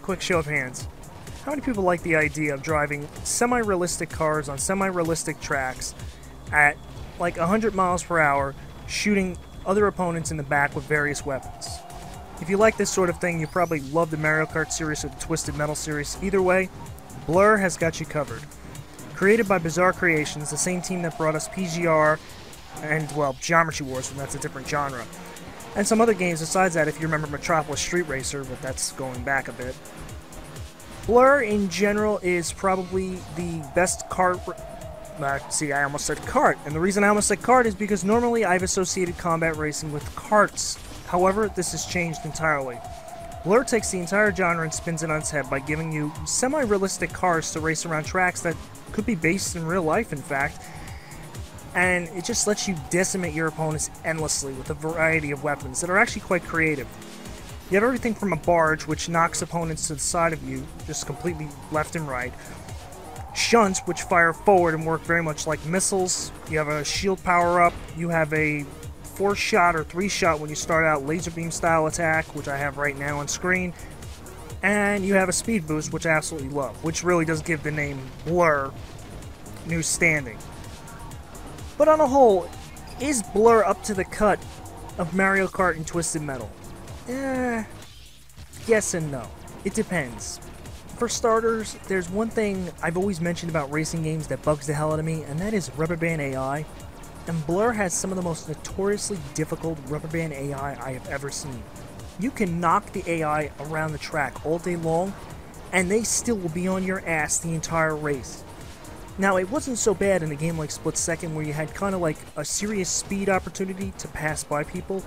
quick show of hands. How many people like the idea of driving semi-realistic cars on semi-realistic tracks at like 100 miles per hour, shooting other opponents in the back with various weapons? If you like this sort of thing, you probably love the Mario Kart series or the Twisted Metal series. Either way, Blur has got you covered. Created by Bizarre Creations, the same team that brought us PGR and, well, Geometry Wars, and that's a different genre. And some other games besides that, if you remember Metropolis Street Racer, but that's going back a bit. Blur, in general, is probably the best kart... see, I almost said kart. And the reason I almost said kart is because normally I've associated combat racing with karts. However, this has changed entirely. Blur takes the entire genre and spins it on its head by giving you semi-realistic cars to race around tracks that could be based in real life, in fact. And it just lets you decimate your opponents endlessly with a variety of weapons that are actually quite creative. You have everything from a barge, which knocks opponents to the side of you, just completely left and right. Shunts, which fire forward and work very much like missiles. You have a shield power-up. You have a 4-shot or 3-shot when you start out laser beam style attack, which I have right now on screen. And you have a speed boost, which I absolutely love, which really does give the name Blur new standing. But on a whole, is Blur up to the cut of Mario Kart and Twisted Metal? Yes and no. It depends. For starters, there's one thing I've always mentioned about racing games that bugs the hell out of me, and that is rubber band AI. And Blur has some of the most notoriously difficult rubber band AI I have ever seen. You can knock the AI around the track all day long, and they still will be on your ass the entire race. Now, it wasn't so bad in a game like Split Second where you had kind of like a serious speed opportunity to pass by people,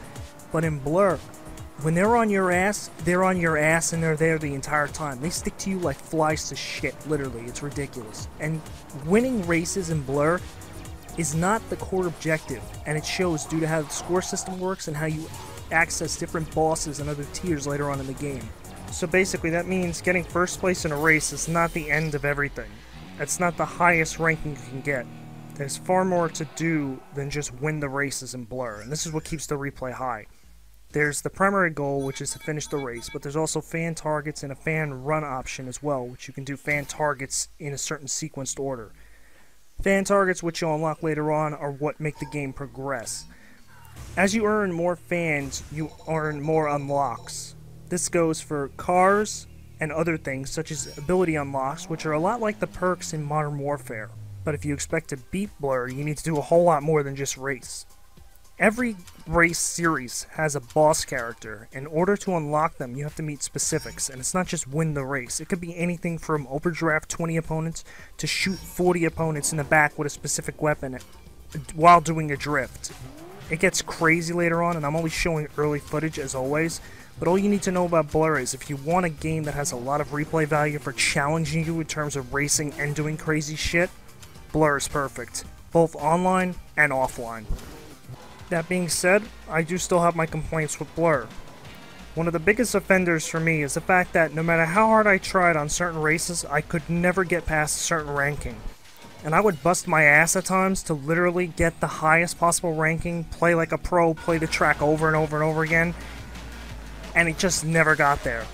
but in Blur, when they're on your ass and they're there the entire time. They stick to you like flies to shit, literally. It's ridiculous. And winning races in Blur is not the core objective, and it shows due to how the score system works and how you access different bosses and other tiers later on in the game. So basically that means getting first place in a race is not the end of everything. That's not the highest ranking you can get. There's far more to do than just win the races in Blur, and this is what keeps the replay high. There's the primary goal, which is to finish the race, but there's also fan targets and a fan run option as well, which you can do fan targets in a certain sequenced order. Fan targets, which you'll unlock later on, are what make the game progress. As you earn more fans, you earn more unlocks. This goes for cars and other things, such as ability unlocks, which are a lot like the perks in Modern Warfare. But if you expect to beat Blur, you need to do a whole lot more than just race. Every race series has a boss character. In order to unlock them, you have to meet specifics, and it's not just win the race. It could be anything from overdraft 20 opponents to shoot 40 opponents in the back with a specific weapon while doing a drift. It gets crazy later on, and I'm only showing early footage as always, but all you need to know about Blur is if you want a game that has a lot of replay value for challenging you in terms of racing and doing crazy shit, Blur is perfect, both online and offline. That being said, I do still have my complaints with Blur. One of the biggest offenders for me is the fact that no matter how hard I tried on certain races, I could never get past a certain ranking. And I would bust my ass at times to literally get the highest possible ranking, play like a pro, play the track over and over and over again, and it just never got there.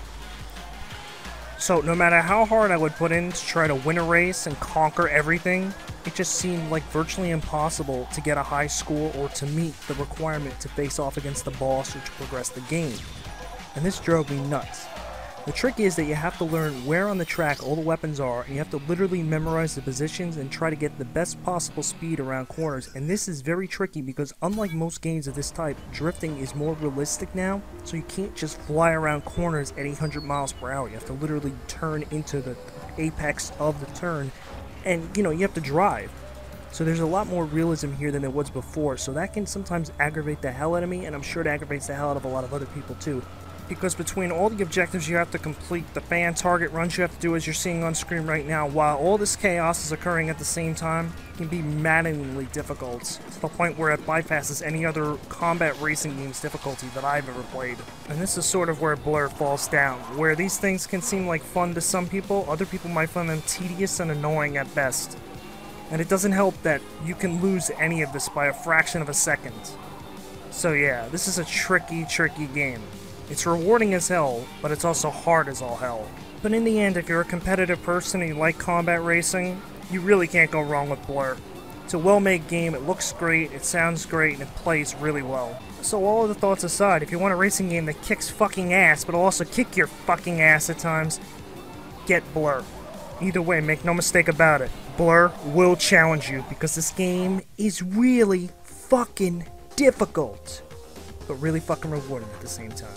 So no matter how hard I would put in to try to win a race and conquer everything, it just seemed like virtually impossible to get a high score or to meet the requirement to face off against the boss or to progress the game. And this drove me nuts. The trick is that you have to learn where on the track all the weapons are, and you have to literally memorize the positions and try to get the best possible speed around corners. And this is very tricky because unlike most games of this type, drifting is more realistic now, so you can't just fly around corners at 800 miles per hour. You have to literally turn into the apex of the turn, and you have to drive. So there's a lot more realism here than there was before, so that can sometimes aggravate the hell out of me, and I'm sure it aggravates the hell out of a lot of other people too. Because between all the objectives you have to complete, the fan target runs you have to do as you're seeing on screen right now, while all this chaos is occurring at the same time, it can be maddeningly difficult, to the point where it bypasses any other combat racing game's difficulty that I've ever played. And this is sort of where Blur falls down, where these things can seem like fun to some people, other people might find them tedious and annoying at best. And it doesn't help that you can lose any of this by a fraction of a second. So yeah, this is a tricky game. It's rewarding as hell, but it's also hard as all hell. But in the end, if you're a competitive person and you like combat racing, you really can't go wrong with Blur. It's a well-made game, it looks great, it sounds great, and it plays really well. So all of the thoughts aside, if you want a racing game that kicks fucking ass, but will also kick your fucking ass at times, get Blur. Either way, make no mistake about it, Blur will challenge you, because this game is really fucking difficult, but really fucking rewarding at the same time.